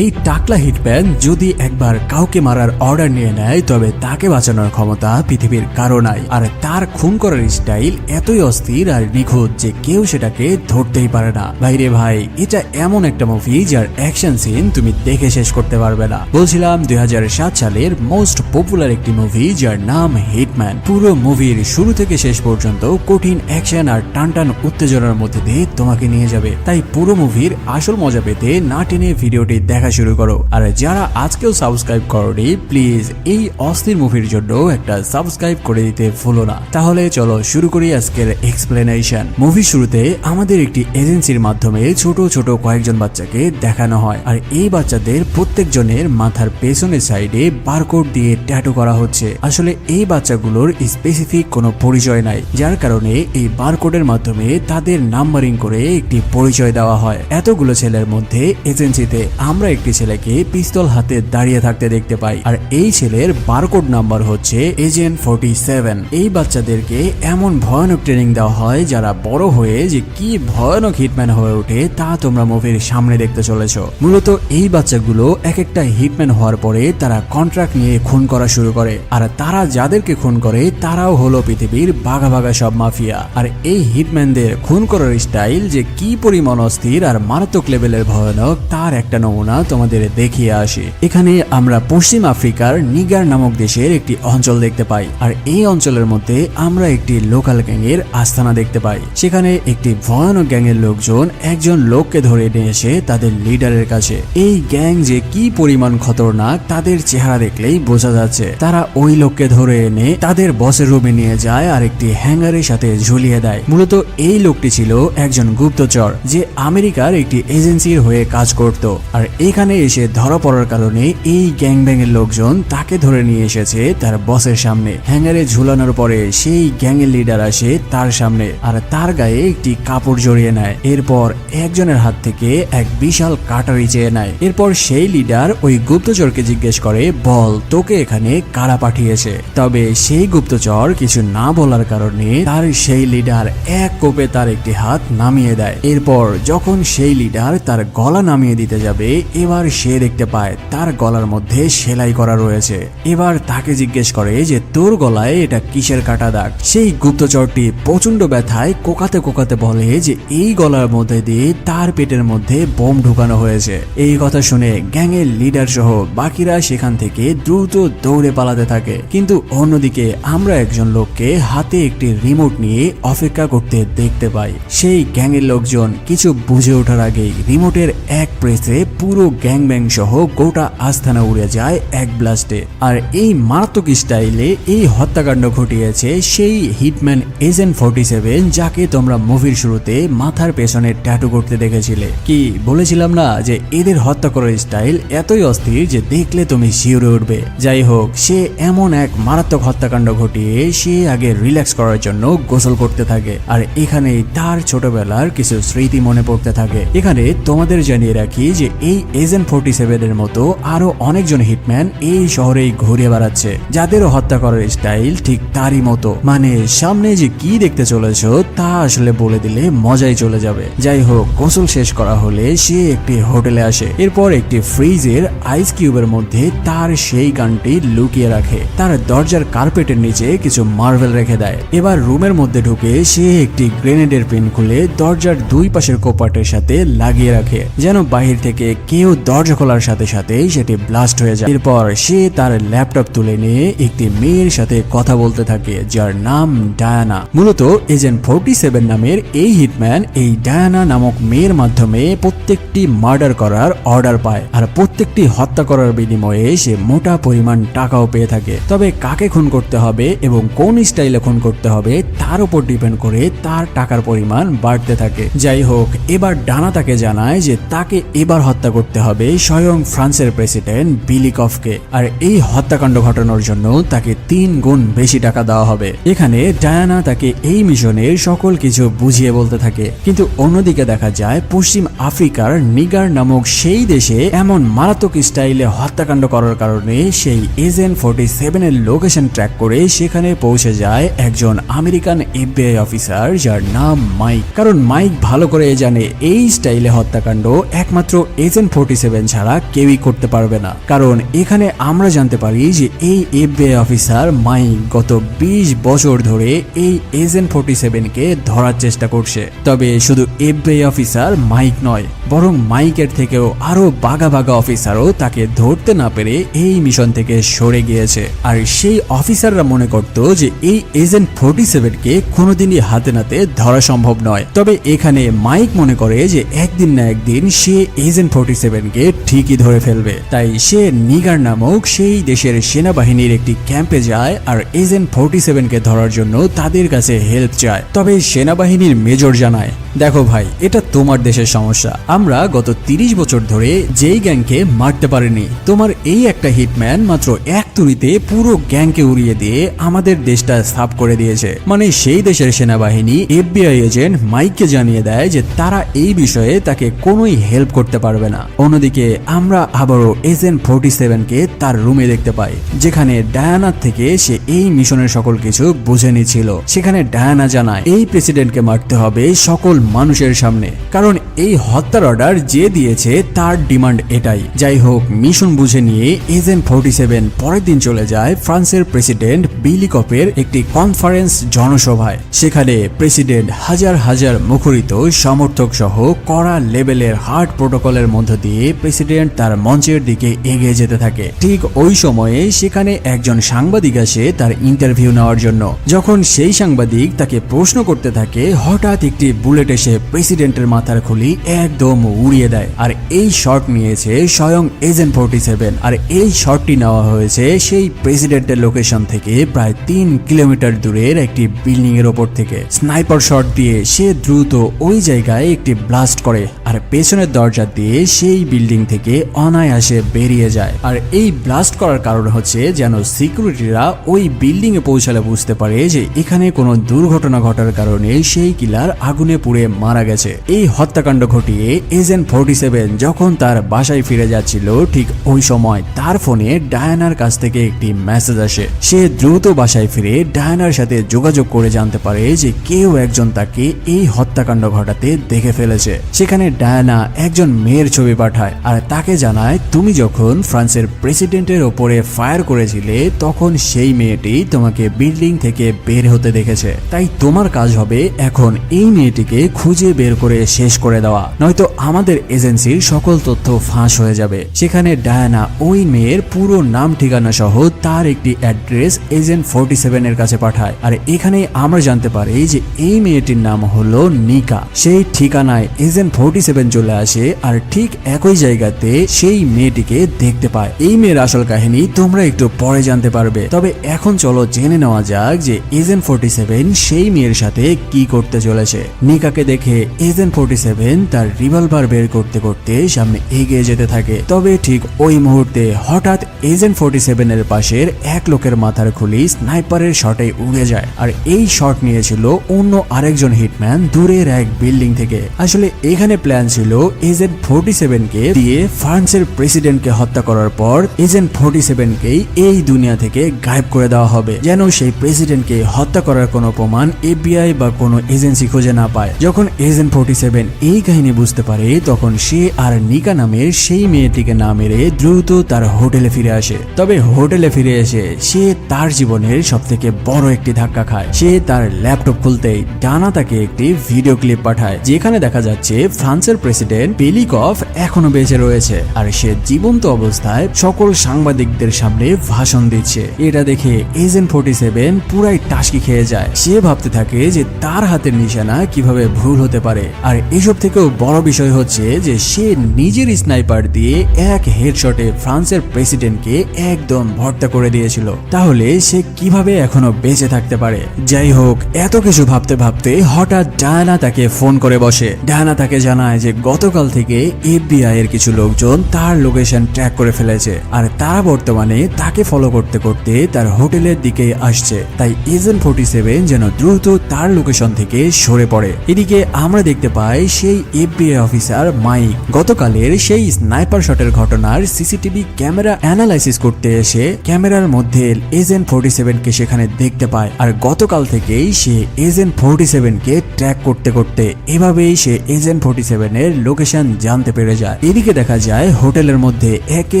এই টাকলা হিটম্যান যদি একবার কাউকে মারার অর্ডার নিয়ে নেয় তবে তাকে বাঁচানোর ক্ষমতা পৃথিবীর কারো নাই। আর তার খুন করার স্টাইল এতই অস্থির আর নিখুঁত যে কেউ সেটাকে ধরতেই পারে না। ভাইরে ভাই, এটা এমন একটা মুভি যার অ্যাকশন সিন তুমি দেখে শেষ করতে পারবে না। বলছিলাম 2007 সালের মোস্ট পপুলার একটি মুভি যার নাম হিটম্যান। পুরো মুভির শুরু থেকে শেষ পর্যন্ত কঠিন অ্যাকশন আর টানটান উত্তেজনার মধ্যে দিয়ে তোমাকে নিয়ে যাবে। তাই পুরো মুভির আসল মজা পেতে না টেনে ভিডিওটি দেখা শুরু করো। আর যারা আজকেও সাবস্ক্রাইব করোনি প্লিজ এই অস্থির মুভির জন্য একটা সাবস্ক্রাইব করে দিতে ভুলো না। তাহলে চলো শুরু করি আজকের এক্সপ্লেনেশন। মুভি শুরুতে আমাদের একটি এজেন্সির মাধ্যমে ছোট ছোট কয়েকজন বাচ্চাকে দেখানো হয়। আর এই বাচ্চাদের প্রত্যেকজনের মাথার পেছনের সাইডে বারকোড দিয়ে ট্যাটু করা হচ্ছে। আসলে এই বাচ্চাগুলোর স্পেসিফিক কোনো পরিচয় নাই, যার কারণে এই বারকোডের মাধ্যমে তাদের নাম্বারিং করে একটি পরিচয় দেওয়া হয়। এতগুলো ছেলের মধ্যে এজেন্সিতে আমরা একটি ছেলেকে পিস্তল হাতে দাঁড়িয়ে থাকতে দেখতে পাই। আর এই ছেলের বারকোড নাম্বার হচ্ছে এজেন্ট 47। এই বাচ্চাদেরকে এমন ভয়ানক ট্রেনিং দেওয়া হয় যারা বড় হয়ে যে কি ভয়ানক হিটম্যান হয়ে ওঠে তা তোমরা মুভির সামনে দেখতে চলেছ। মূলত এই বাচ্চাগুলো এক একটা হিটম্যান হওয়ার পরে তারা কন্ট্রাক্ট নিয়ে খুন করা শুরু করে। আর তারা যাদেরকে খুন করে তারাও হলো পৃথিবীর বাঘা বাঘা সব মাফিয়া। আর এই হিটম্যানদের খুন করার স্টাইল যে কি পরিমাণ অস্থির আর মারাত্মক লেভেলের ভয়ানক তার একটা নমুনা তোমাদের দেখিয়ে আসি। এখানে আমরা পশ্চিম আফ্রিকার নিগার নামক দেশের একটি অঞ্চল দেখতে পাই। আর এই অঞ্চলের মধ্যে আমরা একটি লোকাল গ্যাংয়ের আস্তানা দেখতে পাই। সেখানে একটি ভয়ানক গ্যাংয়ের লোকজন একজন লোককে ধরে নিয়ে এসে তাদের লিডারের কাছে। এই গ্যাং যে কি পরিমাণ খতরনাক তাদের চেহারা দেখলেই বোঝা যাচ্ছে। তারা ওই লোককে ধরে এনে তাদের বসের রুমে নিয়ে যায় আর একটি হ্যাঙ্গারের সাথে ঝুলিয়ে দেয়। মূলত এই লোকটি ছিল একজন গুপ্তচর যে আমেরিকার একটি এজেন্সির হয়ে কাজ করত। আর এখানে এসে ধরা পড়ার কারণে এই গ্যাং ব্যাংয়ের লোকজন তাকে ধরে নিয়ে এসেছে তার বসের সামনে। হ্যাঙ্গারে ঝুলানোর পরে সেই গ্যাংয়ের লিডার আসে তার সামনে আর তার গায়ে একটি কাপড় জড়িয়ে নেয়। এরপর একজনের হাত থেকে এক বিশাল কাটারি চেয়ে নেয়। এরপর সেই লিডার ওই গুপ্তচরকে জিজ্ঞেস করে, বল তোকে এখানে কারা পাঠিয়েছে। তবে সেই গুপ্তচর কিছু না বলার কারণে তার সেই লিডার এক কোপে তার একটি হাত নামিয়ে দেয়। এরপর যখন সেই লিডার তার গলা নামিয়ে দিতে যাবে এবার সে দেখতে পায় তার গলার মধ্যে সেলাই করা রয়েছে। এবার তাকে জিজ্ঞেস করে যে তোর গলায় এটা কিসের কাটা দাগ। সেই গুপ্তচরটি প্রচন্ড ব্যথায় কোকাতে কোকাতে বলে যে এই গলার মধ্যে দিয়ে তার পেটের মধ্যে বোম ঢুকানো হয়েছে। এই কথা শুনে গ্যাংয়ের লিডার সহ বাকিরা সেখান থেকে দ্রুত দৌড়ে পালাতে থাকে। কিন্তু অন্যদিকে আমরা একজন লোককে হাতে একটি রিমোট নিয়ে অপেক্ষা করতে দেখতে পাই। সেই গ্যাংয়ের লোকজন কিছু বুঝে ওঠার আগেই রিমোটের এক প্রেসে পুরো গ্যাং ব্যাং সহ গোটা আস্তানা উড়ে যায় এক ব্লাস্টে। আর এই মারাত্মক স্টাইলে এই হত্যাকাণ্ড ঘটিয়েছে সেই হিটম্যান এজেন্ট 47 যাকে তোমরা মুভির শুরুতে মাথার পেছনে ট্যাটু করতে দেখেছিলে। কি বলেছিলাম না যে এদের হত্যা করার স্টাইল এতই অস্থির যে দেখলে তুমি শিউরে উঠবে। যাই হোক, সে এমন এক মারাত্মক হত্যাকাণ্ড ঘটিয়ে সে আগে রিল্যাক্স করার জন্য গোসল করতে থাকে। আর এখানেই তার ছোটবেলার কিছু স্মৃতি মনে পড়তে থাকে। এখানে তোমাদের জানিয়ে রাখি যে এই এজেন্ট 47 এর মতো আরো অনেকজন হিটম্যান এই শহরেই ঘুরে বেড়াচ্ছে যাদেরও হত্যা করার স্টাইল ঠিক তারই মতো। মানে সামনে যে কি দেখতে চলেছ তা আসলে বলে দিলে মজাই চলে যাবে। যাই হোক, গোসল শেষ করা হলে সে একটি হোটেলে আসে। এরপর একটি ফ্রিজের আইস কিউবের মধ্যে তার সেই গানটি লুকিয়ে রাখে। তার দরজার কার্পেটের নিচে কিছু মার্বেল রেখে দেয়। এবার রুমের মধ্যে ঢুকে সে একটি গ্রেনেডের পিন খুলে দরজার দুই পাশের কোপাটের সাথে লাগিয়ে রাখে যেন বাহির থেকে কেউ দরজা খোলার সাথে সাথে সেটি ব্লাস্ট হয়ে যায়। এরপর সে তার ল্যাপটপ তুলে নিয়ে একটি মেয়ের সাথে কথা বলতে থাকে যার নাম ডায়ানা। মূলত এজেন্ট 47 নামের এই হিটম্যান এই ডায়ানা নামক মেয়ের মাধ্যমে প্রত্যেকটি মার্ডার করার অর্ডার পায়। আর প্রত্যেকটি হত্যা করার বিনিময়ে সে মোটা পরিমাণ টাকাও পেয়ে থাকে। তবে কাকে খুন করতে হবে এবং কোন স্টাইলে খুন করতে হবে তার উপর ডিপেন্ড করে তার টাকার পরিমাণ বাড়তে থাকে। যাই হোক, এবার ডানা তাকে জানায় যে তাকে এবার হত্যা করতে হবে স্বয়ং ফ্রান্সের প্রেসিডেন্ট বিলি কফকে। আর এই হত্যাকাণ্ড ঘটানোর জন্য তাকে 3 গুণ বেশি টাকা দেওয়া হবে। এখানে ডায়ানা তাকে এই মিশনের সকল কিছু বুঝিয়ে বলতে থাকে। কিন্তু অন্যদিকে দেখা যায় পশ্চিম আফ্রিকার নিগার নামক সেই দেশে এমন মারাত্মক স্টাইলে হত্যাকাণ্ড করার কারণে সেই এজেন্ট 47 এর লোকেশন ট্র্যাক করে সেখানে পৌঁছে যায় একজন আমেরিকান FBI অফিসার যার নাম মাইক। কারণ মাইক ভালো করে জানে এই স্টাইলে হত্যাকাণ্ড একমাত্র এজেন্ট 47 ছাড়া কেউই করতে পারবে না। কারণ এখানে আমরা জানতে পারি যে এই FBI অফিসার মাইক গত 20 বছর ধরে এই এজেন্ট 47 কে ধরার চেষ্টা করছে। তবে শুধু FBI অফিসার মাইক নয়, বরং মাইকের থেকেও আরো বাঘা বাঘা অফিসারও তাকে ধরতে না পেরে এই মিশন থেকে সরে গিয়েছে। আর সেই অফিসাররা মনে করত যে এই এজেন্ট 47 কে কোনোদিনই হাতে নাতে ধরা সম্ভব নয়। তবে এখানে মাইক মনে করে যে একদিন না একদিন সে এজেন্ট 47 কে ঠিকই ধরে ফেলবে। তাই সে নিগার নামক সেই দেশের সেনাবাহিনীর একটি ক্যাম্পে যায় আর এজেন্ট 47 কে ধরার জন্য তাদের কাছে হেল্প চায়। তবে সেনাবাহিনীর মেজর জানায়, দেখো ভাই, এটা তোমার দেশের সমস্যা। আমরা গত 30 বছর ধরে যেই গ্যাংকে মারতে পারিনি, তোমার এই একটা হিটম্যান মাত্র এক তুড়িতে পুরো গ্যাংকে উড়িয়ে দিয়ে আমাদের দেশটা সাফ করে দিয়েছে। মানে সেই দেশের সেনাবাহিনী FBI এজেন্ট মাইককে জানিয়ে দেয় যে তারা এই বিষয়ে তাকে কোনোই হেল্প করতে পারবে না। অন্যদিকে আমরা আবারও এজেন্ট 47 কে তার রুমে দেখতে পাই, যেখানে ডায়ানার থেকে সে এই মিশনের সকল কিছু বুঝে নিচ্ছিল। সেখানে ডায়ানা জানায় এই প্রেসিডেন্টকে মারতে হবে সকল মানুষের সামনে, কারণ এই হত্যার অর্ডার যে দিয়েছে তার ডিমান্ড এটাই। যাই হোক, মিশন বুঝে নিয়ে এজেন্ট 47 পরের দিন চলে যায় ফ্রান্সের প্রেসিডেন্ট বিলি কপের একটি কনফারেন্স জনসভায়। সেখানে প্রেসিডেন্ট হাজার হাজার মুখরিত সমর্থক সহ কড়া লেভেলের হার্ড প্রোটোকলের মধ্য দিয়ে প্রেসিডেন্ট তার মঞ্চের দিকে এগিয়ে যেতে থাকে। ঠিক ওই সময়ে সেখানে একজন সাংবাদিক আসে তার ইন্টারভিউ নেওয়ার জন্য। যখন সেই সাংবাদিক তাকে প্রশ্ন করতে থাকে, হঠাৎ একটি বুলেট এসে প্রেসিডেন্টের মাথার খুলি একদম উড়িয়ে দেয়। আর এই শট নিয়েছে স্বয়ং এজেন্ট 47। আর এই শটটি নেওয়া হয়েছে সেই প্রেসিডেন্টের লোকেশন থেকে প্রায় 3 কিলোমিটার দূরের একটি বিল্ডিং এর ওপর থেকে। স্নাইপার শট দিয়ে সে দ্রুত ওই জায়গায় একটি ব্লাস্ট করে আর পেছনের দরজা দিয়ে সেই বিল্ডিং থেকে অনায়াসে বেরিয়ে যায়। আর এই ব্লাস্ট করার কারণ হচ্ছে যেন সিকিউরিটিরা ওই বিল্ডিং এ পৌঁছালে বুঝতে পারে যে এখানে কোনো দুর্ঘটনা ঘটার কারণে সেই কিলার আগুনে পুড়ে মারা গেছে। এই হত্যাকাণ্ড ঘটিয়ে এজেন্ট 47 যখন তার বাসায় ফিরে যাচ্ছিল, ঠিক ওই সময় তার ফোনে ডায়ানার কাছ থেকে একটি মেসেজ আসে। সে দ্রুত বাসায় ফিরে ডায়ানার সাথে যোগাযোগ করে জানতে পারে যে কেউ একজন তাকে এই হত্যাকাণ্ড ঘটাতে দেখে ফেলেছে। সেখানে ডায়ানা একজন মেয়ের ছবি পাঠায় আর তাকে জানায়, তুমি যখন ফ্রান্সের প্রেসিডেন্টের ওপরে ফায়ার করেছিলে তখন সেই মেয়েটি তোমাকে বিল্ডিং থেকে বের হতে দেখেছে। তাই তোমার কাজ হবে এখন এই মেয়েটিকে খুঁজে বের করে শেষ করে দেওয়া, নয়তো আমাদের এজেন্সির সকল তথ্য ফাঁস হয়ে যাবে। সেখানে ডায়ানা ওই মেয়ের পুরো নাম ঠিকানা সহ তার একটি অ্যাড্রেস এজেন্ট 47 এর কাছে পাঠায়। আর এখানে আমরা জানতে পারি যে এই মেয়েটির নাম হলো নিকা। সেই ঠিকানায় এজেন্ট 47 চলে আসে আর ঠিক একই জায়গাতে সেই মেয়েটিকে দেখতে পায়। এই মেয়ের আসল কাহিনী তোমরা একটু পরে জানতে পারবে। তবে এখন চলো জেনে নেওয়া যাক যে এজেন্ট 47 সেই মেয়ের সাথে কি করতে চলেছে। নিকাকে দেখে এজেন্ট 47 তার রিভলভার বের করতে করতে সামনে এগিয়ে যেতে থাকে। তবে ঠিক ওই মুহূর্তে হঠাৎ এজেন্ট 47 এর পাশের এক লোকের মাথার খুলি স্নাইপারের শটে উড়ে যায়। আর এই শট নিয়েছিল অন্য আরেকজন হিটম্যান দূরের এক বিল্ডিং থেকে। আসলে এখানে প্ল্যান ছিল এজেন্ট 47 কে দিয়ে ফ্রান্সের প্রেসিডেন্টকে হত্যা করার পর এজেন্ট 47 কেই এই দুনিয়া থেকে গায়েব করে দেওয়া হবে, যেন সেই প্রেসিডেন্টকে হত্যা করার কোনো প্রমাণ FBI বা কোনো এজেন্সি খুঁজে না পায়। যখন এজেন্ট 47 এই কাহিনী বুঝতে পারে তখন সে আর নিকা নামের সেই মেয়েটিকে না মেরে দ্রুত তার হোটেলে ফিরে আসে। তবে হোটেলে ফিরে এসে সে তার জীবনের সবথেকে বড় একটি ধাক্কা খায়। সে তার ল্যাপটপ খুলতেই ডানা তাকে একটি ভিডিও ক্লিপ পাঠায়, যেখানে দেখা যাচ্ছে ফ্রান্সের প্রেসিডেন্ট পেলিকভ এখনো বেঁচে রয়েছে আর সে জীবন্ত অবস্থায় সকল সাংবাদিকদের সামনে ভাষণ দিচ্ছে। এটা দেখে এজেন্ট 47 পুরাই টাসকি খেয়ে যায়। সে ভাবতে থাকে যে তার হাতের নিশানা কিভাবে ভুল হতে পারে। আর এসব থেকেও বড় বিষয় হচ্ছে যে সে নিজের স্নাইপার দিয়ে এক হেডশটে ফ্রান্সের প্রেসিডেন্টকে একদম ভর্তা করে দিয়েছিল। তাহলে সে কিভাবে এখনো বেঁচে থাকতে পারে? যাই হোক, এত কিছু ভাবতে ভাবতে হঠাৎ ডায়ানা তাকে ফোন করে বসে। ডায়ানা তাকে জানায় যে গতকাল থেকে FBI এর কিছু লোকজন তার লোকেশন ট্র্যাক করে ফেলেছে আর তারা বর্তমানে তাকে ফলো করতে করতে তার হোটেলের দিকে আসছে। তাই এজেন্ট 47 যেন দ্রুত তার লোকেশন থেকে সরে পড়ে। এদিকে আমরা দেখতে পাই সেই FBI অফিসার মাইক গতকালের সেই স্নাইপার শটের ঘটনার সিসিটিভি ক্যামেরা অ্যানালাইসিস করতে এসে ক্যামেরার মধ্যে এজেন্ট 47 কে সেখানে দেখতে পায়। আর গতকাল থেকেই সে এজেন্ট 47 কে ট্র্যাক করতে করতে এভাবেই সে এজেন্ট 47 এর লোকেশন জানতে পেরে যায়। এদিকে দেখা যায় হোটেলের মধ্যে একে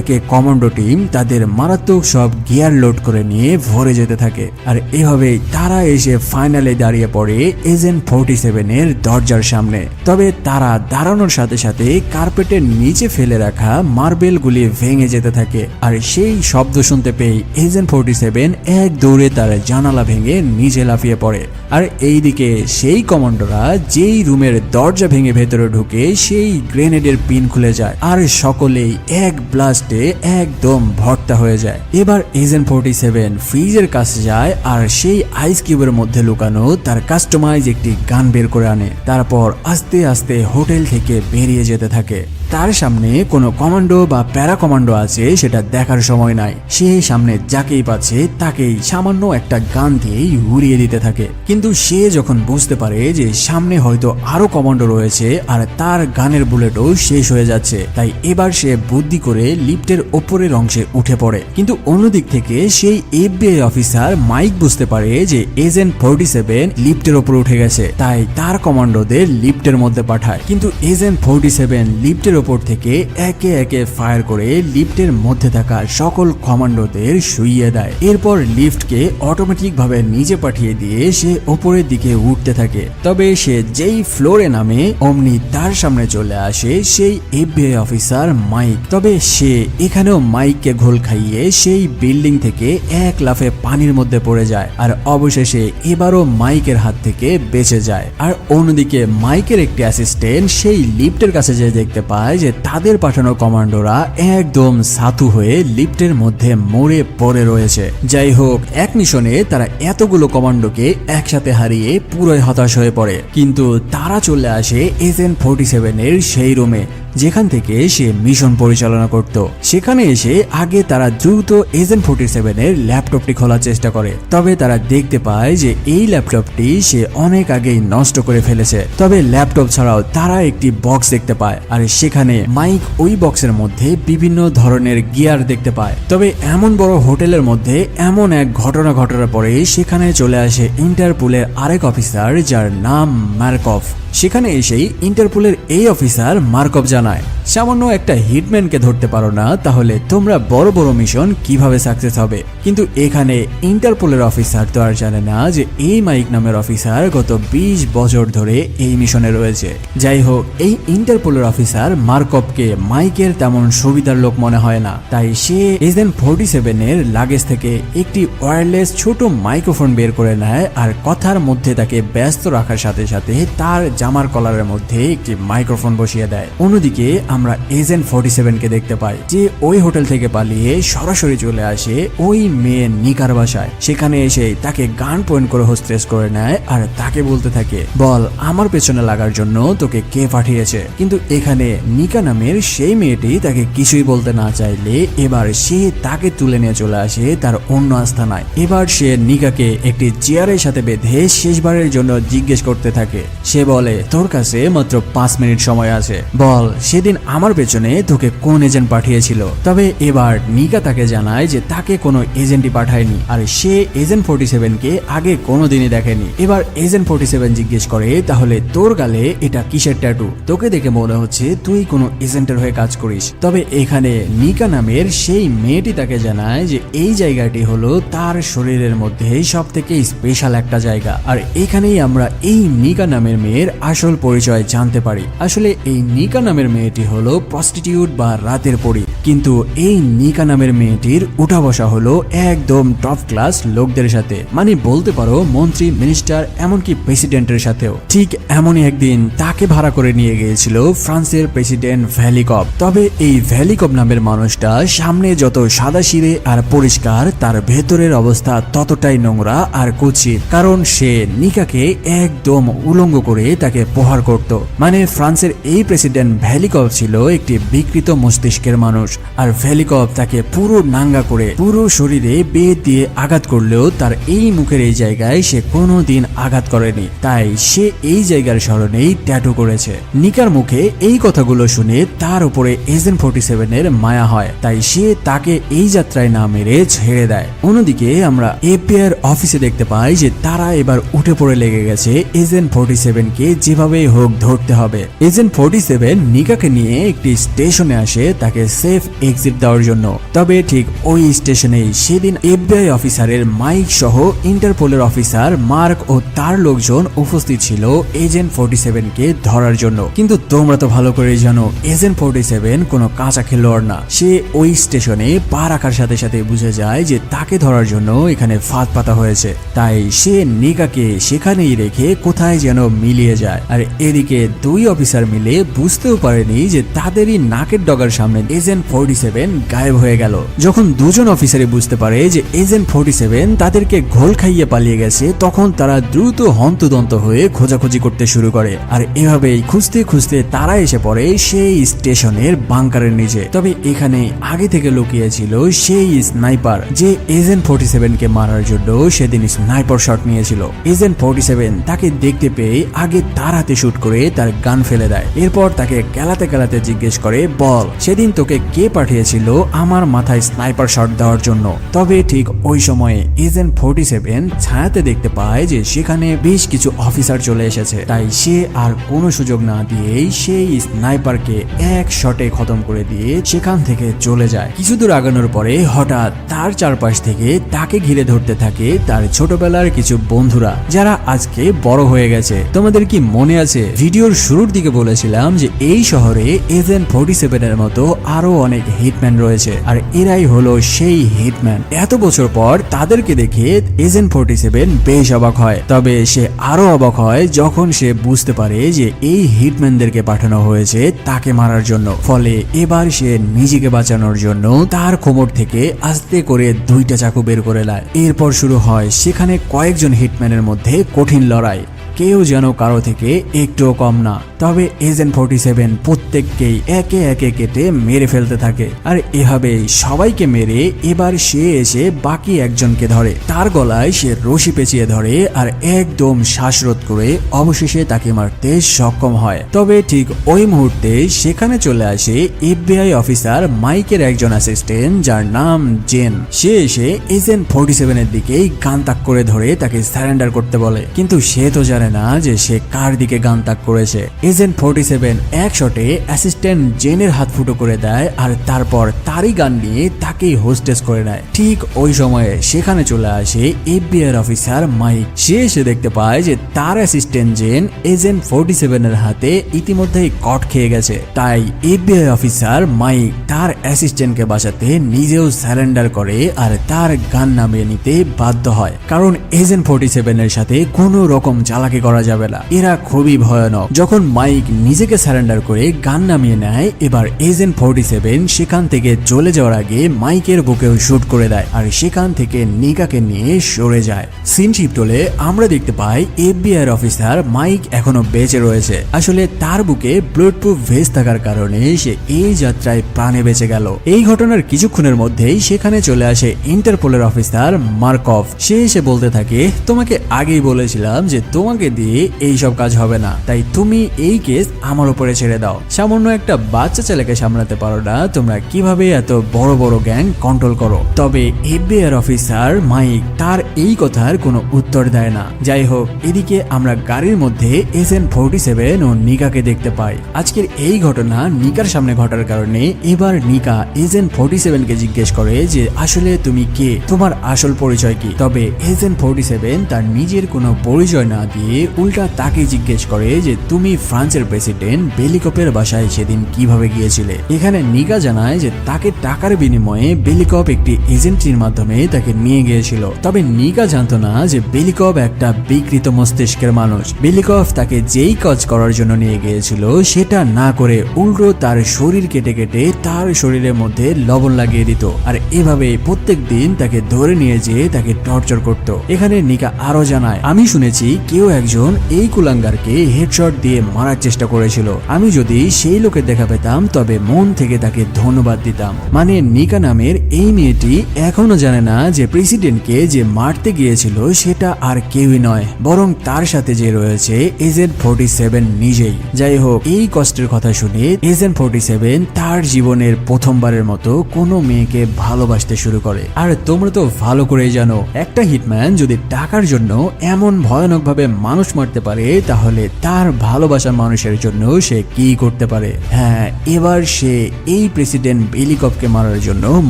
একে কমান্ডো টিম তাদের মারাত্মক সব গিয়ার লোড করে নিয়ে ভরে যেতে থাকে। আর এভাবেই তারা এসে ফাইনালে দাঁড়িয়ে পড়ে এজেন্ট 47 এর দরজার সামনে। তবে তারা দাঁড়ানোর সাথে সাথে কার্পেটের নিচে ফেলে রাখা মার্বেল গুলি ভেঙে যেতে থাকে। আর সেই শব্দ শুনতে পেয়ে এজেন্ট 47 এক দৌড়ে তার জানালা ভেঙে নিচে লাফিয়ে পড়ে। আর এইদিকে সেই কমান্ডোরা যেই রুমের দরজা ভেঙে ভেতরে ঢুকে সেই গ্রেনেডের পিন খুলে যায় আর সকলেই এক ব্লাস্টে একদম ভর্তা হয়ে যায়। এবার এজেন্ট 47 ফ্রিজের কাছে যায় আর সেই আইস কিউবের মধ্যে লুকানো তার কাস্টমাইজ একটি গান বের করে আনে। তারপর আস্তে আস্তে হোটেল থেকে বেরিয়ে যেতে থাকে। তার সামনে কোনো কমান্ডো বা প্যারা কমান্ডো আছে সেটা দেখার সময় নাই। সে সামনে যাকেই পাচ্ছে তাকেই সামান্য একটা গান দিয়েই উড়িয়ে দিতে থাকে। কিন্তু সে যখন বুঝতে পারে যে সামনে হয়তো আরো কমান্ডো রয়েছে আর তার গানের বুলেটও শেষ হয়ে যাচ্ছে, তাই এবার সে বুদ্ধি করে লিফটের ওপরের অংশে উঠে পড়ে। কিন্তু অন্যদিক থেকে সেই FBI অফিসার মাইক বুঝতে পারে যে এজেন্ট 47 লিফটের ওপরে উঠে গেছে, তাই তার কমান্ডোদের লিফটের মধ্যে পাঠায়। কিন্তু এজেন্ট 47 লিফটের ওপর থেকে একে একে ফায়ার করে লিফটের মধ্যে থাকা সকল কমান্ডোদের শুইয়ে দেয়। এরপর লিফটকে অটোমেটিক ভাবে নিচে পাঠিয়ে দিয়ে সে ওপরের দিকে উঠতে থাকে। তবে সে যেই ফ্লোরে নামে অমনি তার সামনে চলে আসে সেই FBI অফিসার মাইক। তবে সে এখানেও মাইককে ঘোল খাইয়ে সেই বিল্ডিং থেকে এক লাফে পানির মধ্যে পড়ে যায় আর অবশেষে এবারও মাইকের হাত থেকে বেঁচে যায়। আর অন্যদিকে মাইকের একটি অ্যাসিস্ট্যান্ট সেই লিফটের কাছে যেয়ে দেখতে পায় যে তাদের পাঠানো কমান্ডোরা একদম সাথু হয়ে লিফটের মধ্যে মরে পড়ে রয়েছে। যাই হোক, এক মিশনে তারা এতগুলো কমান্ডোকে একসাথে হারিয়ে পুরোই হতাশ হয়ে পড়ে। কিন্তু তারা চলে আসে এজেন্ট 47 এর সেই রুমে যেখান থেকে সে মিশন পরিচালনা করত। সেখানে এসে আগে তারা দ্রুত এজেন্ট 47 এর ল্যাপটপটি খোলার চেষ্টা করে। তবে তারা দেখতে পায় যে এই ল্যাপটপটি সে অনেক আগেই নষ্ট করে ফেলেছে। তবে ল্যাপটপ ছাড়াও তারা একটি বক্স দেখতে পায় আর সেখানে মাইক ওই বক্সের মধ্যে বিভিন্ন ধরনের গিয়ার দেখতে পায়। তবে এমন বড় হোটেলের মধ্যে এমন এক ঘটনা ঘটার পরে সেখানে চলে আসে ইন্টারপোলের আরেক অফিসার যার নাম মার্কভ। সেখানে এসেই ইন্টারপোলের এই অফিসার মার্কভ জানায়, সামান্য একটা হিটম্যানকে ধরতে পারো না, তাহলে তোমরা বড় বড় মিশন কিভাবে সাকসেস হবে। কিন্তু এখানে ইন্টারপোলের অফিসার তো আর জানে না যে এই মাইক নামের অফিসার গত 20 বছর ধরে এই মিশনে রয়েছে। যাই হোক, এই ইন্টারপোলের অফিসার মার্কভকে মাইকের তেমন সুবিধার লোক মনে হয় না, তাই সে এজেন্ট 47 এর লাগেজ থেকে একটি ওয়্যারলেস ছোট মাইক্রোফোন বের করে নেয় আর কথার মধ্যে তাকে ব্যস্ত রাখার সাথে সাথে তার জামার কলারের মধ্যে একটি মাইক্রোফোন বসিয়ে দেয়। অন্যদিকে আমরা এজেন্ট 47 কে দেখতে পাই যে ওই হোটেল থেকে পালিয়ে সরাসরি চলে আসে ওই মেয়ে নিকার বাসায়। সেখানে এসে তাকে গান পয়েন্ট করে হোস্টেস করে নেয় আর তাকে বলতে থাকে, বল আমার পেছনে লাগার জন্য তোকে কে পাঠিয়েছে। কিন্তু এখানে নিকা নামের সেই মেয়েটি তাকে কিছুই বলতে না চাইলে এবার সে তাকে তুলে নিয়ে চলে আসে তার অন্য আস্তানায়। এবার সে নিকাকে একটি চেয়ারের সাথে বেঁধে শেষবারের জন্য জিজ্ঞেস করতে থাকে। সে বলে, তোর কাছে মাত্র 5 মিনিট সময় আছে, বল সেদিন আমার পেছনে তোকে কোন এজেন্ট পাঠিয়েছিল। তবে এবার নিকা তাকে জানায় যে তাকে কোনো এজেন্টই পাঠায়নি আর সে এজেন্ট 47 কে আগে কোনোদিনই দেখেনি। এবার এজেন্ট 47 জিজ্ঞেস করে, তাহলে তোর গালে এটা কিসের ট্যাটু? তোকে দেখে মনে হচ্ছে তুই কোনো এজেন্টের হয়ে কাজ করিস। তবে এখানে নিকা নামের সেই মেয়েটি তাকে জানায় যে এই জায়গাটি হলো তার শরীরের মধ্যে সব থেকে স্পেশাল একটা জায়গা। আর এখানেই আমরা এই নিকা নামের মেয়ের আসল পরিচয় জানতে পারি। আসলে এই নিকা নামের মেয়েটি হলো প্রস্টিটিউট বা রাতের পরী, কিন্তু এই নিকা নামের মেয়েটির উঠা বসা হলো একদম টপ ক্লাস লোকদের সাথে, মানে বলতে পারো মন্ত্রী, মিনিস্টার, এমনকি প্রেসিডেন্টের সাথেও। ঠিক এমনই একদিন তাকে ভাড়া করে নিয়ে গিয়েছিল ফ্রান্সের প্রেসিডেন্ট ভ্যালিকভ। তবে এই ভ্যালিকভ নামের মানুষটা সামনে যত সাদাসিধে আর পরিষ্কার, তার ভেতরের অবস্থা ততটাই নোংরা আর কুৎসিত, কারণ সে নিকাকে একদম উলঙ্গ করে তাকে প্রহার করত। মানে ফ্রান্সের এই প্রেসিডেন্ট ভ্যালিকভ ছিল একটি বিকৃত মস্তিষ্কের মানুষ। মানুষ। আর ভেলিকভ তাকে পুরো নাঙ্গা করে পুরো শরীরে বেত দিয়ে আঘাত করলেও তার এই মুখের এই জায়গায় সে কোনোদিন আঘাত করেনি, তাই সে এই জায়গার স্মরণেই ট্যাটু করেছে। নিকার মুখে এই কথাগুলো শুনে তার উপরে এজেন্ট 47 এর মায়া হয়, তাই সে তাকে এই যাত্রায় না মেরে ছেড়ে দেয়। অন্যদিকে আমরা এফবিআই অফিসে দেখতে পাই যে তারা এবার উঠে পড়ে লেগে গেছে এজেন্ট 47 কে যেভাবেই হোক ধরতে হবে। এজেন্ট 47 নিকাকে নিয়ে একটি স্টেশনে আসে তাকে সেফ এক্সিট দেওয়ার জন্য। তবে ঠিক ওই স্টেশনেই সেদিন এফবিআই অফিসারের মাইক সহ ইন্টারপোলের অফিসার মার্ক ও তার লোকজন উপস্থিত ছিল এজেন্ট 47 কে ধরার জন্য। কিন্তু তোমরা তো ভালো করে জানো এজেন্ট 47 কোনো কাঁচা খেলোয়াড় না। সে ওই স্টেশনে পা রাখার সাথে সাথে বুঝে যায় যে তাকে ধরার জন্য এখানে ফাঁদ পাতা হয়েছে, তাই সে নিকাকে সেখানেই রেখে কোথায় যেন মিলিয়ে যায়। আর এদিকে দুই অফিসার মিলে বুঝতেও পারেনি যে তাদেরই নাকের ডগার সামনে এজেন্ট 47 গায়েব হয়ে গেল। যখন দুজন অফিসারই বুঝতে পারে যে এজেন্ট 47 তাদেরকে ঘোল খাইয়ে পালিয়ে গেছে, তখন তারা দ্রুত হন্তদন্ত হয়ে খোঁজাখুঁজি করতে শুরু করে। আর এভাবেই খুঁজতে খুঁজতে তারা এসে পড়ে সেই স্টেশনের বাংকারের নিচে। তবে এখানে আগে থেকে লুকিয়ে ছিল সেই স্নাইপার যে এজেন্ট 47 কে মারার জন্য সেদিন স্নাইপার শট নিয়েছিল। এজেন্ট 47 তাকে দেখতে পেয়ে আগে তার হাতে শুট করে তার গান ফেলে দেয়। এরপর তাকে কেলাতে কেলাতে জিজ্ঞেস করে, বল সেদিন তোকে কে পাঠিয়েছিল আমার মাথায় স্নাইপার শট দেওয়ার জন্য। তবে ঠিক ওই সময়ে এজেন্ট 47 ছায়াতে দেখতে পায় যে সেখানে বেশ কিছু অফিসার চলে এসেছে, তাই সে আর কোনো সুযোগ না দিয়েই সেই স্নাইপারকে এক শটে খতম করে দিয়ে সেখান থেকে চলে যায়। কিছু দূর আগানোর পরে হঠাৎ তার চারপাশ থেকে তাকে ঘিরে ধরতে থাকে তার ছোটবেলার কিছু বন্ধুরা, যারা আজকে বড় হয়ে গেছে। তোমাদের কি মনে আছে ভিডিওর শুরুর দিকে বলেছিলাম যে এই শহরে এজেন্ট 47 এর মতো আরো অনেক হিটম্যান রয়েছে, আর এরাই হলো সেই হিটম্যান। এত বছর পর তাদেরকে দেখে এজেন্ট 47 বেশ অবাক হয়। তবে সে আরো অবাক হয় যখন সে বুঝতে পারে যে এই হিটম্যানদেরকে পাঠানো হয়েছে তাকে মারার জন্য। ফলে এবার সে নিজেকে বাঁচানোর জন্য তার কোমর থেকে আস্তে করে দুইটা চাকু বের করে নেয়। এরপর শুরু হয় সেখানে কয়েকজন হিটম্যানের মধ্যে কঠিন লড়াই। কেউ যেন কারো থেকে একটুও কম না। তবে এজেন্ট 47 প্রত্যেককেই একে একে কেটে মেরে ফেলতে থাকে। আর এভাবে সবাইকে মেরে এবার সে এসে বাকি একজনকে ধরে, তার গলায় সে রশি পেঁচিয়ে ধরে আর একদম শ্বাসরোধ করে অবশেষে তাকে মারতে সক্ষম হয়। তবে ঠিক ওই মুহূর্তে সেখানে চলে আসে এফবিআই অফিসার মাইকের একজন অ্যাসিস্ট্যান্ট যার নাম জেন। সে এসে এজেন্ট 47 এর দিকেই গান তাক করে ধরে তাকে সারেন্ডার করতে বলে, কিন্তু সে তো জানে না যে সে কার দিকে গান তাক করেছে। এজেন্ট 47 এক শটে অ্যাসিস্ট্যান্ট জেনের হাত ফুটো করে দেয় আর তারপর তারই গান নিয়ে তাকেই হোস্টেস করে নেয়। ঠিক ওই সময়ে সেখানে চলে আসে এফবিআই অফিসার মাইক। সে এসে দেখতে পায় যে তার অ্যাসিস্ট্যান্ট জেন এজেন্ট 47 এর হাতে ইতিমধ্যেই কট খেয়ে গেছে। তাই এফবিআই অফিসার মাইক তার অ্যাসিস্ট্যান্টকে বাঁচাতে নিজেও সারেন্ডার করে আর তার গান নামিয়ে নিতে বাধ্য হয়, কারণ এজেন্ট 47 এর সাথে কোনো রকম চালাকি করা যাবে না, এরা খুবই ভয়ানক। যখন মাইক নিজেকে সারেন্ডার করে গান নামিয়ে নেয়, এবার এজেন্ট 47 সেখান থেকে চলে যাওয়ার আগে মাইকের বুকেও শুট করে দেয় আর সেখান থেকে নিকাকে নিয়ে সরে যায়। সিন শিফট হলে আমরা দেখতে পাই এফবিআই অফিসার মাইক এখনো বেঁচে রয়েছে। আসলে তার বুকে ব্লাড প্রুফ ভেস্ট থাকার কারণে সে এই যাত্রায় প্রাণে বেঁচে গেল। এই ঘটনার কিছুক্ষণের মধ্যেই সেখানে চলে আসে ইন্টারপোলের অফিসার মার্কভ। সে এসে বলতে থাকে, তোমাকে আগেই বলেছিলাম যে তোমাকে দিয়ে এইসব কাজ হবে না, তাই তুমি এই কেস আমার উপরে ছেড়ে দাও। সামান্য একটা বাচ্চা ছেলেকে সামলাতে পারো না, তোমরা কিভাবে এত বড় বড় গ্যাং কন্ট্রোল করো? তবে এফবিআই অফিসার মাইক তার এই কথার কোনো উত্তর দেয় না। যাই হোক, এদিকে আমরা গাড়ির মধ্যে এজেন্ট 47 ও নিকাকে দেখতে পাই। আজকের এই ঘটনা নিকার সামনে ঘটার কারণে এবার নিকা এজেন্ট 47 কে জিজ্ঞেস করে যে আসলে তুমি কে, তোমার আসল পরিচয় কি? তবে এজেন্ট 47 তার নিজের কোনো পরিচয় না দিয়ে উল্টা তাকে জিজ্ঞেস করে যে তুমি ফ্রান্সের প্রেসিডেন্ট বেলিকপের বাসায় সেদিন কিভাবে গিয়েছিলে। এখানে নিকা জানায় যে তাকে টাকার বিনিময়ে বেলিকপ একটি এজেন্সির মাধ্যমে তাকে নিয়ে গিয়েছিল। তবে নিকা জানতো না যে বেলিকপ একটা বিকৃত মস্তিষ্কের মানুষ। বেলিকপ তাকে যেই কাজ করার জন্য নিয়ে গিয়েছিল সেটা না করে উল্টো তার শরীর কেটে কেটে তার শরীরের মধ্যে লবণ লাগিয়ে দিত, আর এভাবে প্রত্যেক দিন তাকে ধরে নিয়ে যেয়ে তাকে টর্চার করত। এখানে নিকা আরো জানায়, আমি শুনেছি কেউ একজন এই কুলাঙ্গারকে হেডশট দিয়ে মারার চেষ্টা করেছিল। আমি যদি সেই লোকের দেখা পেতাম তবে মন থেকে তাকে ধন্যবাদ দিতাম। মানে নিকা নামের এই মেয়েটি এখনো জানে না যে প্রেসিডেন্টকে যে মারতে গিয়েছিল সেটা আর কেউই নয়, বরং তার সাথে যে রয়েছে এজেন্ট 47 নিজেই। যাই হোক, এই কষ্টের কথা শুনে এজেন্ট 47 তার জীবনের প্রথমবারের মতো কোনো মেয়েকে ভালোবাসতে শুরু করে। আর তোমরা তো ভালো করেই জানো, একটা হিটম্যান যদি টাকার জন্য এমন ভয়ানক ভাবে মানুষ মারতে পারে তাহলে তার ভালোবাসার মানুষের জন্য সে কি করতে পারে। হ্যাঁ, এবার সে এই প্রেসিডেন্ট বেলিকভকে মারার জন্য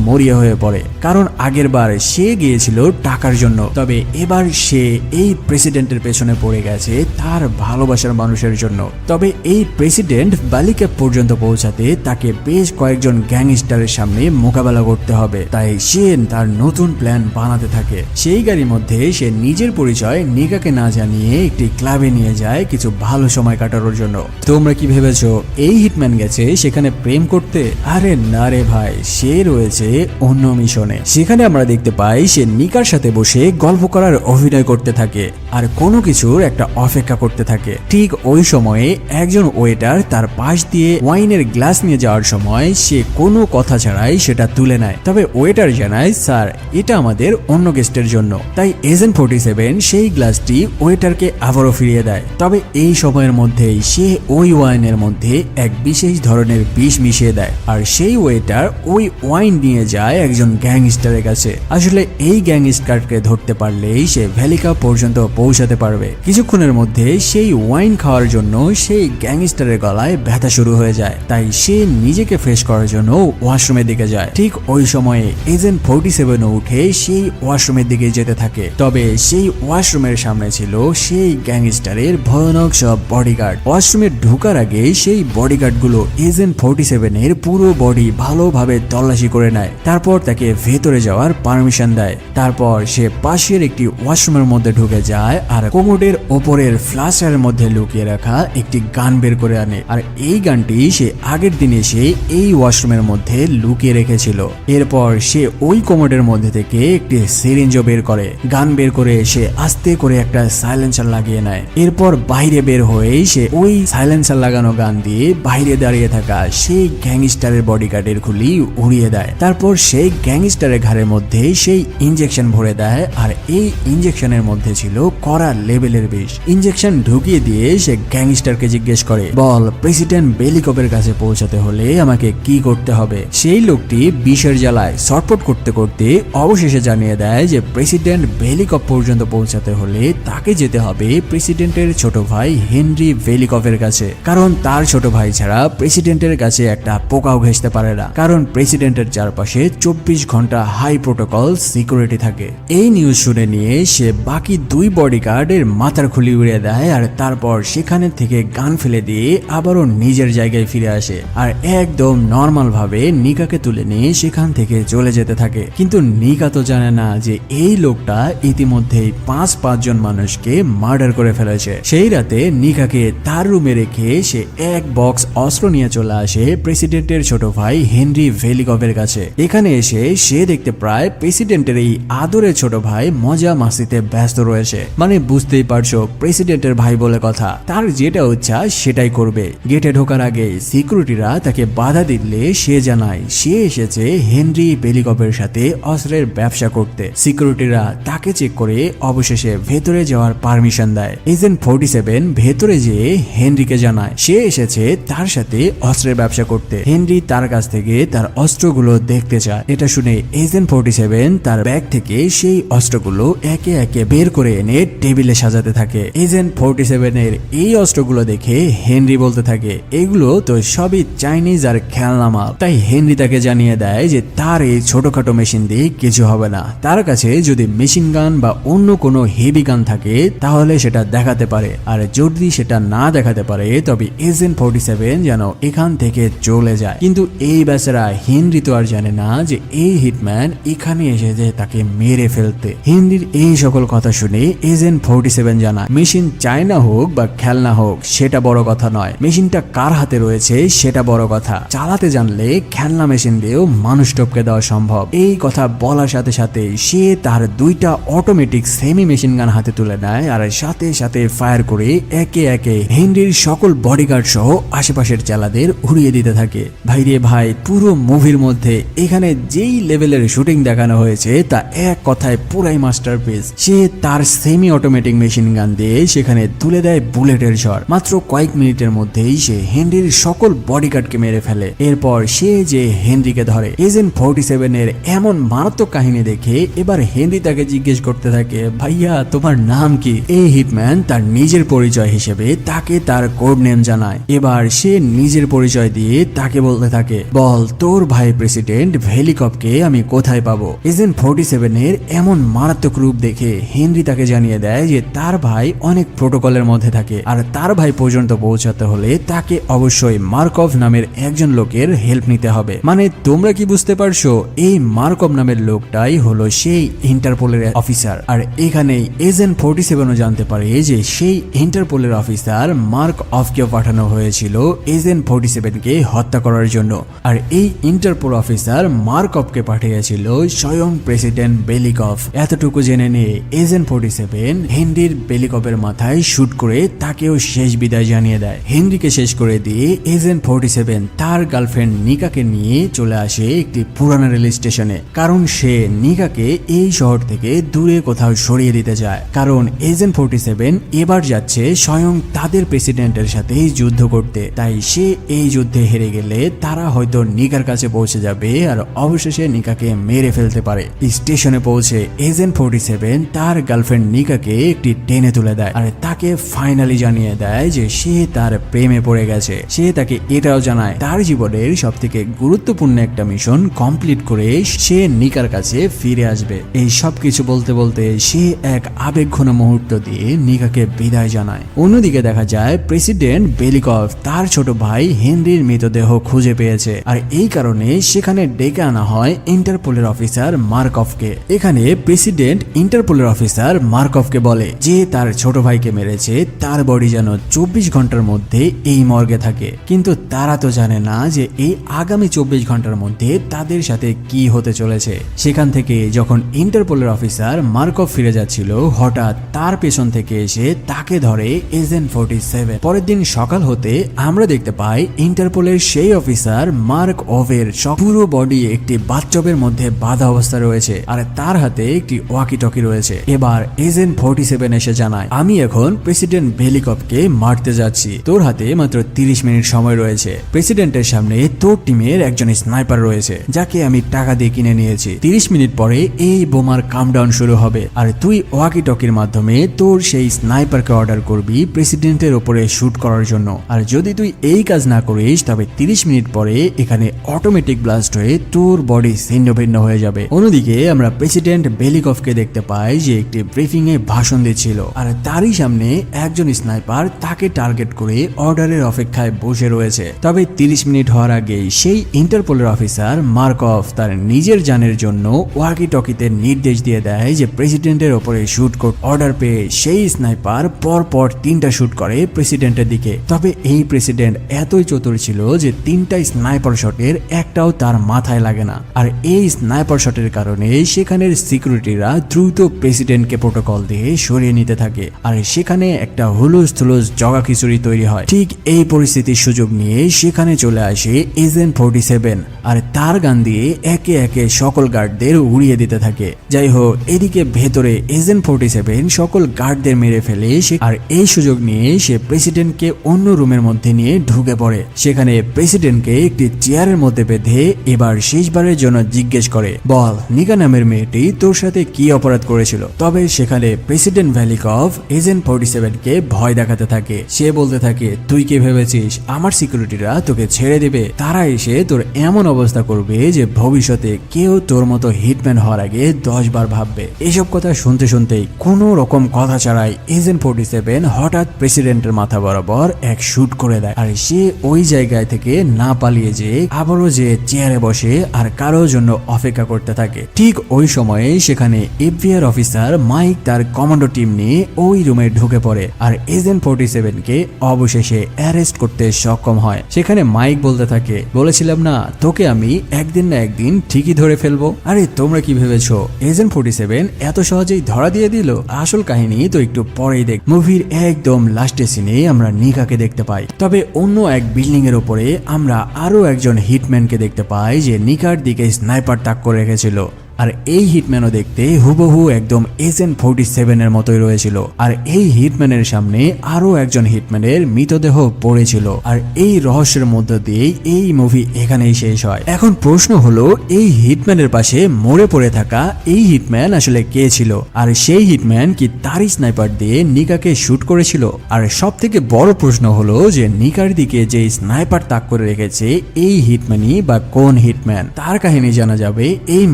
মরিয়া হয়ে পড়ে, কারণ আগের বার সে গিয়েছিল টাকার জন্য, তবে এবার সে এই প্রেসিডেন্টের পেছনে পড়ে গেছে তার ভালোবাসার মানুষের জন্য। তবে এই প্রেসিডেন্ট বেলিকভ পর্যন্ত পৌঁছাতে তাকে বেশ কয়েকজন গ্যাংস্টারের সামনে মোকাবেলা করতে হবে, তাই সে তার নতুন প্ল্যান বানাতে থাকে। সেই গাড়ির মধ্যে সে নিজের পরিচয় নিকাকে না জানিয়ে একটি ক্লাবে নিয়ে যায় কিছু ভালো সময় কাটানোর জন্য। তোমরা কি ভেবেছো এই হিটম্যান গেছে সেখানে প্রেম করতে? আরে না রে ভাই, সে রয়েছে অন্য মিশনে। সেখানে আমরা দেখতে পাই সে নিকার সাথে বসে গল্প করার অভিনয় করতে থাকে আর কোনো কিছুর একটা অপেক্ষা করতে থাকে। ঠিক ওই সময়ে একজন ওয়েটার তার পাশ দিয়ে ওয়াইনের গ্লাস নিয়ে যাওয়ার সময় সে কোনো কথা ছাড়াই সেটা তুলে নেয়। তবে ওয়েটার জানায়, স্যার এটা আমাদের অন্য গেস্টের জন্য। তাই এজেন্ট 47 সেই গ্লাসটি ওয়েটারকে আবারও ফিরিয়ে দেয়। তবে এই সময়ের মধ্যেই সে ওই ওয়াইনের মধ্যে এক বিশেষ ধরনের বিষ মিশিয়ে দেয়, আর সেই ওয়েটার ওই ওয়াইন নিয়ে যায় একজন গ্যাংস্টারের কাছে। আসলে এই গ্যাংস্টারকে ধরতে পারলেই সে ভ্যালিকা পর্যন্ত পৌঁছাতে পারবে। কিছুক্ষণের মধ্যে সেই ওয়াইন খাওয়ার জন্য সেই গ্যাংস্টারের গলায় ব্যথা শুরু হয়ে যায়, তাই সে নিজেকে ফ্রেশ করার জন্য ওয়াশরুমের দিকে যায়। ঠিক ওই সময়ে এজেন্ট 47 উঠে সেই ওয়াশরুমের দিকে যেতে থাকে। তবে সেই ওয়াশরুমের সামনে ছিল সেই গ্যাংস্টারের ভয়ানক সব বডিগার্ড। ওয়াশরুমে ঢোকার আগে সেই বডিগার্ড গুলো এজেন্ট 47 এর পুরো বডি ভালোভাবে তল্লাশি করে নেয়, তারপর তাকে ভেতরে যাওয়ার পারমিশন দেয়। তারপর সে পাশের একটি ওয়াশরুমের মধ্যে ঢুকে যায় আর কোমোডের ওপরের ফ্ল্যাশের মধ্যে লুকিয়ে রাখা একটি গান বের করে আনে। আর এই গানটি সে আগের দিন এসে এই ওয়াশরুমের মধ্যে লুকিয়ে রেখেছিল। এরপর সে ওই কোমোডের মধ্যে থেকে একটি সিরিঞ্জও বের করে। গান বের করে সে আস্তে করে একটা সাইলেন্সার লাগিয়ে নেয়। এরপর বাইরে বের হয়ে সে ওই সাইলেন্সার লাগানো গান দিয়ে বাইরে দাঁড়িয়ে থাকা সেই গ্যাংস্টারের বডিগার্ডের খুলি উড়িয়ে দেয়। তারপর সেই গ্যাংস্টারের ঘাড়ের মধ্যে সেই ইনজেকশন ভরে দেয়, আর এই ইনজেকশনের মধ্যে ছিল কড়া লেভেলের বিষ। ইনজেকশন ঢুকিয়ে দিয়ে সে গ্যাংস্টারকে জিজ্ঞেস করে, বল প্রেসিডেন্ট বেলিকভের কাছে পৌঁছাতে হলে আমাকে কি করতে হবে? সেই লোকটি বিষের জ্বালায় ছটফট করতে করতে অবশেষে জানিয়ে দেয় যে প্রেসিডেন্ট বেলিকভ পর্যন্ত পৌঁছাতে হলে তাকে যেতে হবে প্রেসিডেন্টের ছোট ভাই হেনরি বেলিকভের কাছে, কারণ তার ছোট ভাই ছাড়া প্রেসিডেন্টের কাছে একটা পোকাও ঘেঁষতে পারে না, কারণ প্রেসিডেন্টের চারপাশে 24 ঘন্টা হাই প্রোটোকল সিকিউরিটি থাকে। এই নিউজ শুনে নিয়ে সে বাকি দুই বডিগার্ডের মাথার খুলি উড়িয়ে দেয়, আর তারপর সেখানে থেকে গান ফেলে দিয়ে আবারও নিজের জায়গায় ফিরে আসে আর একদম নর্মাল ভাবে নিকাকে তুলে নিয়ে সেখান থেকে চলে যেতে থাকে। কিন্তু নিকা তো জানে না যে এই লোকটা ইতিমধ্যেই 5 জন মানুষকে মার্ডার করে ফেলেছে। সেই রাতে নিকাকে তার রুমে রেখে সে এক বক্স অস্ত্র নিয়ে চলে আসে প্রেসিডেন্টের ছোট ভাই হেনরি বেলিকভের কাছে। এখানে এসে সে দেখতে প্রায় প্রেসিডেন্টের এই আদরের ছোট ভাই মজা মাস্তিতে ব্যস্ত রয়েছে। মানে বুঝতেই পারছো, প্রেসিডেন্টের ভাই বলে কথা, তার যেটা ইচ্ছা সেটাই করবে। গেটে ঢোকার আগে সিকিউরিটিরা তাকে বাধা দিলে সে জানায় সে এসেছে হেনরি বেলিকভের সাথে অস্ত্রের ব্যবসা করতে। সিকিউরিটিরা তাকে চেক করে অবশেষে ভেতরে যাওয়ার পারমিশন দেয়। এজেন্ট 47 ভেতরে যেয়ে হেনরিকে জানায় সে এসেছে তার সাথে অস্ত্রের ব্যবসা করতে। হেনরি তার কাছ থেকে তার অস্ত্রগুলো দেখতে চায়। এটা শুনে এজেন্ট 47 তার ব্যাগ থেকে সেই অস্ত্রগুলো একে একে বের করে এনে টেবিলে সাজাতে থাকে। এজেন্ট 47 এর এই অস্ত্রগুলো দেখে হেনরি বলতে থাকে এগুলো তো সবই চাইনিজ আর খেলনা মাল। তাই হেনরি তাকে জানিয়ে দেয় যে তার এই ছোটখাটো মেশিন দিয়ে কিছু হবে না, তার কাছে যদি মেশিন গান বা অন্য কোনো হেভি গান থাকে তাহলে সেটা দেখাতে পারে, আর যদি সেটা না দেখাতে পারে তবে এজেন্ট 47 যেন এখান থেকে চলে যায়। কিন্তু এই বেচারা হেনরি তো আর জানে না যে এই হিটম্যান এখানে এসেছে তাকে মেরে ফেলতে। হেনরির এই সকল কথা শুনে এজেন্ট 47 জানায় মেশিন চায়না হোক বা খেলনা হোক সেটা বড় কথা নয়, মেশিনটা কার হাতে রয়েছে সেটা বড় কথা। চালাতে জানলে খেলনা মেশিন দিয়েও মানুষ টপকে দেওয়া সম্ভব। এই কথা বলার সাথে সাথে সে তার দুইটা অটোমেটিক সেমি মেশিন গান হাতে তুলে নেয় আর সাথে সাথে ফায়ার করে একে একে হেনরির সকল বডিগার্ড সহ আশেপাশের চালাদের উড়িয়ে দিতে থাকে। ভাইরে ভাই, পুরো মুভির মধ্যে এখানে যেই লেভেলের শুটিং দেখানো হয়েছে তা এক কথায় পুরাই মাস্টারপিস। সে তার সেমি অটোমেটিক মেশিন গান দিয়ে সেখানে তুলে দেয় বুলেটের ঝড়। মাত্র কয়েক মিনিটের মধ্যেই সে হেনরির সকল বডিগার্ডকে মেরে ফেলে। এরপর সে যে হেনরিকে ধরে। এজেন্ট 47 এর এমন মারাত্মক কাহিনী দেখে এবার হেনরি তাকে জিজ্ঞেস করতে থাকে, ভাইয়া তোমার নাম কি? এই হিটম্যান তার নিজের পরিচয় হিসেবে তাকে তার কোড নেম জানায়। এবার সে নিজের পরিচয় দিয়ে তাকে বলতে থাকে, বল তোর ভাই প্রেসিডেন্ট ভেলিকপকে আমি কোথায় পাবো? এজেন্ট 47 এর এমন মারাত্মক রূপ দেখে হেনরি তাকে জানিয়ে দেয় যে তার ভাই অনেক প্রোটোকলের মধ্যে থাকে, আর তার ভাই পর্যন্ত পৌঁছাতে হলে তাকে অবশ্যই মার্কভ নামের একজন লোকের হেল্প নিতে হবে। মানে তোমরা কি বুঝতে পারছো? এই মার্কভ নামের লোকটাই হলো সেই ইন্টারপোলের অফিসার। আর এখানেই এজেন্ট 47ও জানতে পারে যে সেই ইন্টারপোলের অফিসার মার্ক অফকে পাঠানো হয়েছিল এজেন্ট 47কে হত্যা করার জন্য। আর এই ইন্টারপোল অফিসার মার্ক অফকে পাঠিয়েছিল স্বয়ং প্রেসিডেন্ট বেলিকভ। এতটুকু জেনে নিয়ে এজেন্ট 47 হেনরির বেলিকভের মাথায় শুট করে তাকেও শেষ বিদায় জানিয়ে দেয়। হেনরিকে শেষ করে দিয়ে এজেন্ট 47 তার গার্লফ্রেন্ড নিকাকে নিয়ে চলে আসে একটি পুরানো রেল স্টেশনে, কারণ সে নিকাকে এই শহর থেকে দূরে কোথাও সরিয়ে দিতে চায়। কারণ এজেন্ট 47 এবার যাচ্ছে স্বয়ং তাদের প্রেসিডেন্টের সাথে যুদ্ধ করতে, তাই সে এই যুদ্ধে হেরে গেলে তারা হয়তো নিকার কাছে পৌঁছে যাবে আর অবশেষে নিকাকে মেরে ফেলতে পারে। স্টেশনে পৌঁছে এজেন্ট 47 তার গার্লফ্রেন্ড নিকাকে একটি টেনে তুলে দেয় আর তাকে ফাইনালি জানিয়ে দেয় যে সে তার প্রেমে পড়ে গেছে। সে তাকে এটাও জানায় তার জীবনের সব থেকে গুরুত্বপূর্ণ একটা মিশন কমপ্লিট করে সে নিকার কাছে ফিরে আসবে। এই সব কিছু বলতে বলতে সে এক আবেগঘন মুহূর্ত দিয়ে নিকাকে বিদায় জানায়। অন্যদিকে দেখা যায় প্রেসিডেন্ট বেলিকভ তার ছোট ভাই হেনরির মৃতদেহ খুঁজে পেয়েছে, আর এই কারণে সেখানে ডেকে আনা হয় ইন্টারপোলের অফিসার মার্কভকে। এখানে প্রেসিডেন্ট ইন্টারপোলের অফিসার মার্কভকে বলে যে তার ছোট ভাইকে মেরেছে তার বডি যেন 24 ঘন্টার মধ্যে এই মর্গে থাকে। কিন্তু তারা তো জানে না যে এই আগামী 24 ঘন্টার মধ্যে তাদের সাথে কি হতে চলেছে। সেখান থেকে যখন ইন্টারপোলের অফিসার মার্কভ ফিরে যাচ্ছিল, হঠাৎ তার পেছন থেকে এসে তাকে ধরে এজেন্ট 47। পরের দিন সকাল হতে আমরা দেখতে পাই ইন্টারপোলের সেই অফিসার মার্ক অফের পুরো বডি একটি বাথটবের মধ্যে বাঁধা অবস্থা রয়েছে, আর তার হাতে একটি ওয়াকি টকি রয়েছে। এবার এজেন্ট 47 এসে জানায়, আমি এখন প্রেসিডেন্ট বেলিকভকে মারতে যাচ্ছি, তোর হাতে মাত্র 30 মিনিট সময় রয়েছে। প্রেসিডেন্টের সামনে তোর টিমের একজন স্নাইপার রয়েছে যাকে আমি টাকা দিয়ে কিনে নিয়েছি। 30 মিনিট পরে এই বোমার কাউন্টডাউন শুরু হবে, আর তুই ওয়াকি টকির মাধ্যমে তোর সেই স্নাইপারকে অর্ডার করবি প্রেসিডেন্টের উপরে শুট করার জন্য। আর যদি তুই এই কাজ না করিস তবে 30 মিনিট পরে এখানে অটোমেটিক ব্লাস্ট হয়ে তোর বডি ছিন্ন ভিন্ন হয়ে যাবে। অন্যদিকে আমরা প্রেসিডেন্ট বেলিকভকে দেখতে পাই যে একটি ব্রিফিং এ ভাষণ দিচ্ছিল, আর তারই সামনে একজন স্নাইপার তাকে টার্গেট করে অর্ডারের অপেক্ষায় বসে রয়েছে। তবে 30 মিনিট হওয়ার আগেই সেই ইন্টারপোলের অফিসার মার্কভ তার নিজের জানের জন্য ওয়াকি টকিতে নির্দেশ দিয়ে দেয় যে প্রেসিডেন্টের উপরে শুট করতে। অর্ডার পেয়ে সেই স্নাইপার পর 3টা শুট করে প্রেসিডেন্টের দিকে। তবে এই প্রেসিডেন্ট এতই চতুর ছিল যে 3টা স্নাইপার শটের একটাও তার মাথায় লাগে না, আর এই স্নাইপার শটের কারণে সেখানের সিকিউরিটিরা দ্রুত প্রেসিডেন্টকে প্রোটোকল দিয়ে সরিয়ে নিতে থাকে, আর সেখানে একটা হুলুস থুলুস জগা খিচুড়ি তৈরি হয়। ঠিক এই পরিস্থিতির সুযোগ নিয়ে সেখানে চলে আসে এজেন্ট 47, আর তার গান দিয়ে একে একে সকল গার্ডদের উড়িয়ে দিতে থাকে। যাই হোক, এদিকে ভেতরে এজেন্ট 47 সকল গার্ডদের মেরে ফেলে, আর এই সুযোগ নিয়ে সে প্রেসিডেন্টকে অন্য রুমের মধ্যে নিয়ে ঢুকে পড়ে। সেখানে প্রেসিডেন্টকে একটি চেয়ারের মধ্যে বেঁধে এবার শেষবারের জন্য জিজ্ঞেস করে, বল নিকা নামের মেয়েটি তোর সাথে কি অপরাধ করেছিল? তবে সেখানে প্রেসিডেন্ট ভেলিকভ এজেন্ট 47কে ভয় দেখাতে থাকে। সে বলতে থাকে, তুই কি ভেবেছিস আমার সিকিউরিটিরা তোকে ছেড়ে দেবে? তারা এসে তোর এমন অবস্থা করবে যে ভবিষ্যতে কেউ তোর মতো হিটম্যান হওয়ার আগে 10 বার ভাববে। এসব কথা শুনতে শুনতেই কোনো রকম কথা ছাড়াই এজেন্ট 47 হঠাৎ প্রেসিডেন্টের মাথা বরাবর এক শুট করে দেয়, আর সে ওই জায়গায় থেকে না পালিয়ে যে আবারও যে চেয়ারে বসে আর কারোর জন্য অপেক্ষা করতে থাকে। ঠিক ওই সময়ে সেখানে এফবিআর অফিসার মাইক তার কমান্ডো টিম নিয়ে ওই রুমে ঢুকে পড়ে, আর এজেন্ট 47কে অবশেষে অ্যারেস্ট করতে সক্ষম হয়। সেখানে মাইক বলতে থাকে, বলেছিলাম না তোকে আমি একদিন না একদিন ঠিকই ধরে ফেলবো। আরে তোমরা কি ভেবেছো এজেন্ট 47 এত সহজেই ধরা দিয়ে দিল? আসল কাহিনী তো একটু পরেই দেখ। মুভির একদম লাস্টের সিনে আমরা নিকাকে দেখতে পাই, তবে অন্য এক বিল্ডিং এর উপরে আমরা আরো একজন হিটম্যানকে দেখতে পাই যে নিকার দিকে স্নাইপার তাক করে রেখেছিল। আর এই হিটম্যানও দেখতে হুবহু একদম SN47 এর মতোই রয়েছিল। আর এই হিটম্যানের সামনে আরো একজন হিটম্যানের মৃতদেহ পড়েছিল। আর এই রহস্যের মধ্য দিয়ে এই মুভি এখানেই শেষ হয়। এখন প্রশ্ন হলো, এই হিটম্যানের পাশে মরে পড়ে থাকা এই হিটম্যান আসলে কে ছিল? আর সেই হিটম্যান কি তারই স্নাইপার দিয়ে নিকাকে শুট করেছিল? আর সব থেকে বড় প্রশ্ন হলো যে নিকার দিকে যে স্নাইপার তাক করে রেখেছে এই হিটম্যানই বা কোন হিটম্যান? তার কাহিনী জানা যাবে এই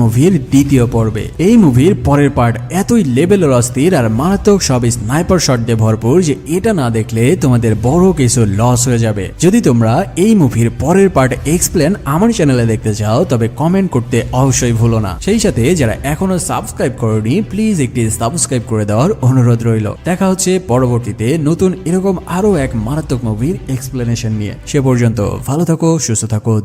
মুভির দ্বিতীয় পর্বে। এই মুভির পরের পার্ট এতই লেভেলের অস্থির আর মারাত্মক সব স্নাইপার শট দিয়ে ভরপুর যে এটা না দেখলে তোমাদের বড় কিছু লস হয়ে যাবে। যদি তোমরা এই মুভির পরের পার্ট এক্সপ্লেন আমার চ্যানেলে দেখতে চাও তবে কমেন্ট করতে অবশ্যই ভুলো না। সেই সাথে যারা এখনো সাবস্ক্রাইব করোনি প্লিজ একটি সাবস্ক্রাইব করে দেওয়ার অনুরোধ রইল। দেখা হচ্ছে পরবর্তীতে নতুন এরকম আরো এক মারাত্মক মুভির এক্সপ্লেনেশন নিয়ে। সে পর্যন্ত ভালো থাকো, সুস্থ থাকো।